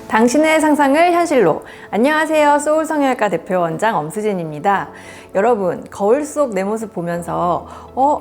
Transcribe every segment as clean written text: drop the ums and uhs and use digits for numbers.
당신의 상상을 현실로. 안녕하세요. 소울성형외과 대표원장 엄수진입니다. 여러분, 거울 속 내 모습 보면서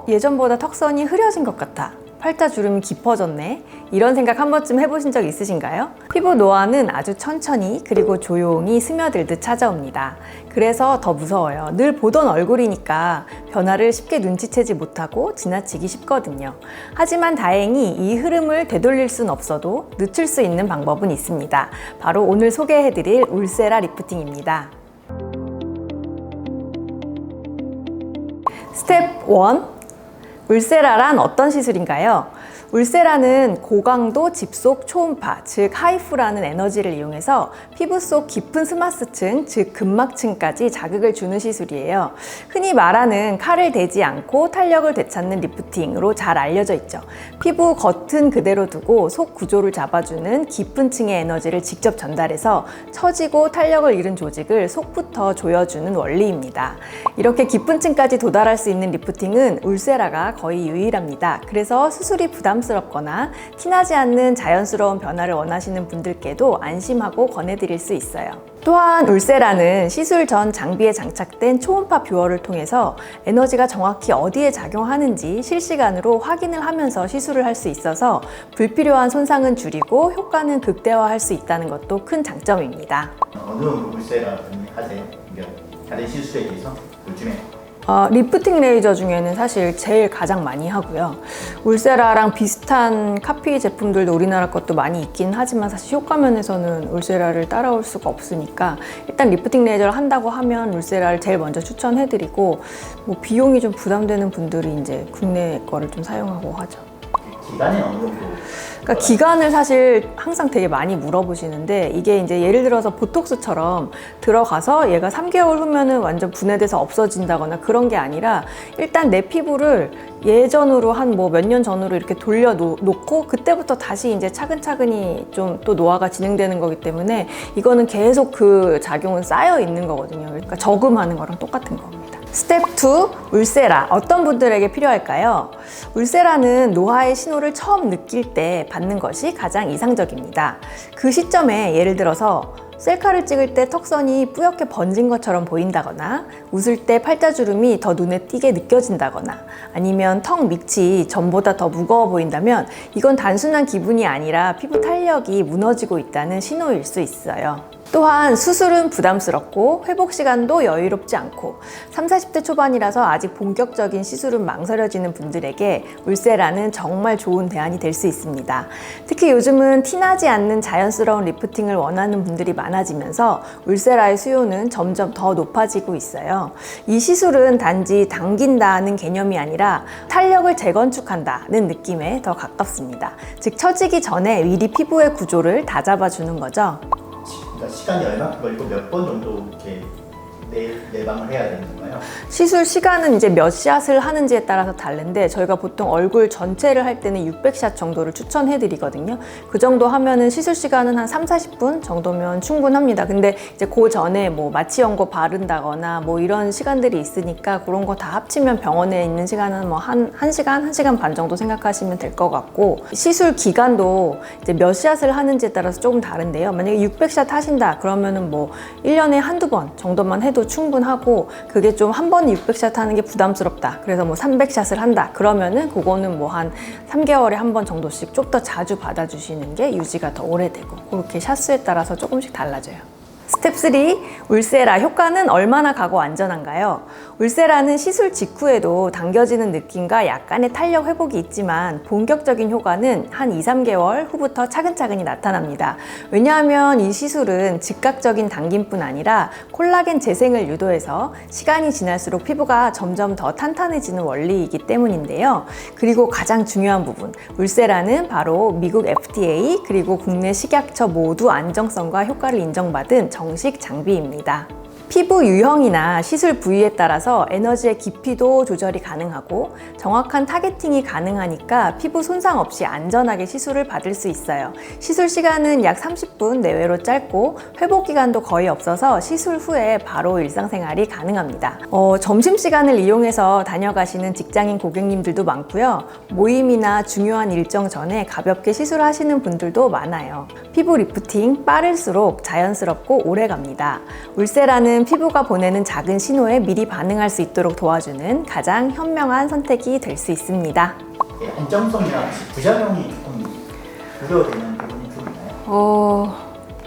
예전보다 턱선이 흐려진 것 같아, 팔자 주름이 깊어졌네, 이런 생각 한 번쯤 해보신 적 있으신가요? 피부 노화는 아주 천천히 그리고 조용히 스며들듯 찾아옵니다. 그래서 더 무서워요. 늘 보던 얼굴이니까 변화를 쉽게 눈치채지 못하고 지나치기 쉽거든요. 하지만 다행히 이 흐름을 되돌릴 순 없어도 늦출 수 있는 방법은 있습니다. 바로 오늘 소개해드릴 울세라 리프팅입니다. 스텝 1. 울세라란 어떤 시술인가요? 울세라는 고강도 집속 초음파, 즉 하이프라는 에너지를 이용해서 피부 속 깊은 스마스층, 즉 근막층까지 자극을 주는 시술이에요. 흔히 말하는 칼을 대지 않고 탄력을 되찾는 리프팅으로 잘 알려져 있죠. 피부 겉은 그대로 두고 속 구조를 잡아주는 깊은 층의 에너지를 직접 전달해서 처지고 탄력을 잃은 조직을 속부터 조여주는 원리입니다. 이렇게 깊은 층까지 도달할 수 있는 리프팅은 울세라가 거의 유일합니다. 그래서 수술이 부담스럽거나 티나지 않는 자연스러운 변화를 원하시는 분들께도 안심하고 권해드릴 수 있어요. 또한 울세라는 시술 전 장비에 장착된 초음파 뷰어를 통해서 에너지가 정확히 어디에 작용하는지 실시간으로 확인을 하면서 시술을 할 수 있어서 불필요한 손상은 줄이고 효과는 극대화할 수 있다는 것도 큰 장점입니다. 어느 정도 울세라 하세요? 다른 시술에 비해서 요즘에? 리프팅 레이저 중에는 사실 제일 가장 많이 하고요. 울세라랑 비슷한 카피 제품들도 우리나라 것도 많이 있긴 하지만 사실 효과 면에서는 울세라를 따라올 수가 없으니까 일단 리프팅 레이저를 한다고 하면 울세라를 제일 먼저 추천해드리고, 비용이 좀 부담되는 분들이 이제 국내 거를 좀 사용하고 하죠. 기간이 어느 정도? 그러니까 기간을 사실 항상 되게 많이 물어보시는데, 이게 이제 예를 들어서 보톡스처럼 들어가서 얘가 3개월 후면은 완전 분해돼서 없어진다거나 그런 게 아니라 일단 내 피부를 예전으로 한 몇 년 전으로 이렇게 돌려놓고 그때부터 다시 이제 차근차근히 좀 또 노화가 진행되는 거기 때문에 이거는 계속 그 작용은 쌓여 있는 거거든요. 그러니까 저금하는 거랑 똑같은 겁니다. 스텝 2. 울세라. 어떤 분들에게 필요할까요? 울세라는 노화의 신호를 처음 느낄 때 받는 것이 가장 이상적입니다. 그 시점에 예를 들어서 셀카를 찍을 때 턱선이 뿌옇게 번진 것처럼 보인다거나, 웃을 때 팔자주름이 더 눈에 띄게 느껴진다거나, 아니면 턱 밑이 전보다 더 무거워 보인다면 이건 단순한 기분이 아니라 피부 탄력이 무너지고 있다는 신호일 수 있어요. 또한 수술은 부담스럽고 회복 시간도 여유롭지 않고 30, 40대 초반이라서 아직 본격적인 시술은 망설여지는 분들에게 울세라는 정말 좋은 대안이 될 수 있습니다. 특히 요즘은 티나지 않는 자연스러운 리프팅을 원하는 분들이 많아지면서 울세라의 수요는 점점 더 높아지고 있어요. 이 시술은 단지 당긴다는 개념이 아니라 탄력을 재건축한다는 느낌에 더 가깝습니다. 즉, 처지기 전에 미리 피부의 구조를 다잡아주는 거죠. 그러니까 시간이 얼마큼 걸리고 몇 번 정도 이렇게 내방을 해야 되는 건가요? 시술 시간은 이제 몇 샷을 하는지에 따라서 다른데, 저희가 보통 얼굴 전체를 할 때는 600샷 정도를 추천해 드리거든요. 그 정도 하면은 시술 시간은 한 3, 40분 정도면 충분합니다. 근데 이제 그 전에 마취 연고 바른다거나 이런 시간들이 있으니까 그런 거 다 합치면 병원에 있는 시간은 한 1시간 반 정도 생각하시면 될 것 같고, 시술 기간도 이제 몇 샷을 하는지에 따라서 조금 다른데요. 만약에 600샷 하신다 그러면은 1년에 한두 번 정도만 해도 충분하고, 그게 좀 한 번에 600샷 하는 게 부담스럽다, 그래서 300샷을 한다 그러면은 그거는 한 3개월에 한 번 정도씩 좀 더 자주 받아주시는 게 유지가 더 오래되고, 그렇게 샷수에 따라서 조금씩 달라져요. 스텝 3. 울세라. 효과는 얼마나 가고 안전한가요? 울세라는 시술 직후에도 당겨지는 느낌과 약간의 탄력 회복이 있지만 본격적인 효과는 한 2, 3개월 후부터 차근차근히 나타납니다. 왜냐하면 이 시술은 즉각적인 당김뿐 아니라 콜라겐 재생을 유도해서 시간이 지날수록 피부가 점점 더 탄탄해지는 원리이기 때문인데요. 그리고 가장 중요한 부분, 울세라는 바로 미국 FDA 그리고 국내 식약처 모두 안정성과 효과를 인정받은 정식 장비입니다. 피부 유형이나 시술 부위에 따라서 에너지의 깊이도 조절이 가능하고 정확한 타겟팅이 가능하니까 피부 손상 없이 안전하게 시술을 받을 수 있어요. 시술 시간은 약 30분 내외로 짧고 회복 기간도 거의 없어서 시술 후에 바로 일상생활이 가능합니다. 점심시간을 이용해서 다녀가시는 직장인 고객님들도 많고요. 모임이나 중요한 일정 전에 가볍게 시술하시는 분들도 많아요. 피부 리프팅 빠를수록 자연스럽고 오래 갑니다. 울세라는 피부가 보내는 작은 신호에 미리 반응할 수 있도록 도와주는 가장 현명한 선택이 될 수 있습니다. 안정성이랑 부작용이 조금 우려되는 부분이 좀 있나요?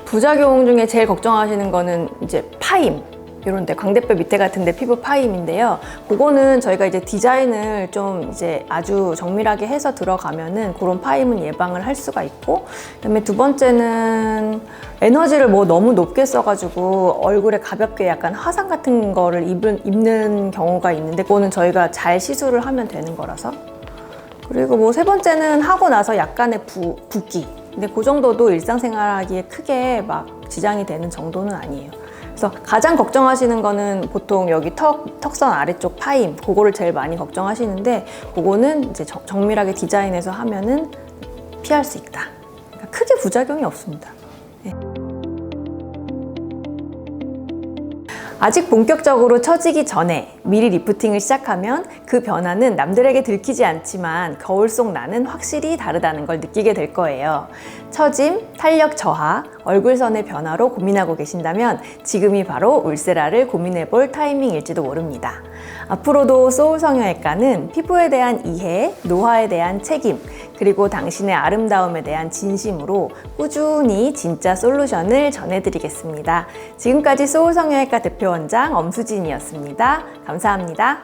부작용 중에 제일 걱정하시는 거는 이제 파임. 이런데 광대뼈 밑에 같은데 피부 파임인데요. 그거는 저희가 이제 디자인을 좀 이제 아주 정밀하게 해서 들어가면은 그런 파임은 예방을 할 수가 있고, 그다음에 두 번째는 에너지를 뭐 너무 높게 써가지고 얼굴에 가볍게 약간 화상 같은 거를 입는 경우가 있는데 그거는 저희가 잘 시술을 하면 되는 거라서. 그리고 뭐 세 번째는 하고 나서 약간의 붓기. 근데 그 정도도 일상생활하기에 크게 막 지장이 되는 정도는 아니에요. 그래서 가장 걱정하시는 거는 보통 여기 턱선 아래쪽 파임, 그거를 제일 많이 걱정하시는데 그거는 이제 정밀하게 디자인해서 하면은 피할 수 있다. 그러니까 크게 부작용이 없습니다. 네. 아직 본격적으로 처지기 전에 미리 리프팅을 시작하면 그 변화는 남들에게 들키지 않지만 거울 속 나는 확실히 다르다는 걸 느끼게 될 거예요. 처짐, 탄력 저하, 얼굴선의 변화로 고민하고 계신다면 지금이 바로 울세라를 고민해볼 타이밍일지도 모릅니다. 앞으로도 소울성형외과는 피부에 대한 이해, 노화에 대한 책임, 그리고 당신의 아름다움에 대한 진심으로 꾸준히 진짜 솔루션을 전해드리겠습니다. 지금까지 소울성형외과 대표원장 엄수진이었습니다. 감사합니다.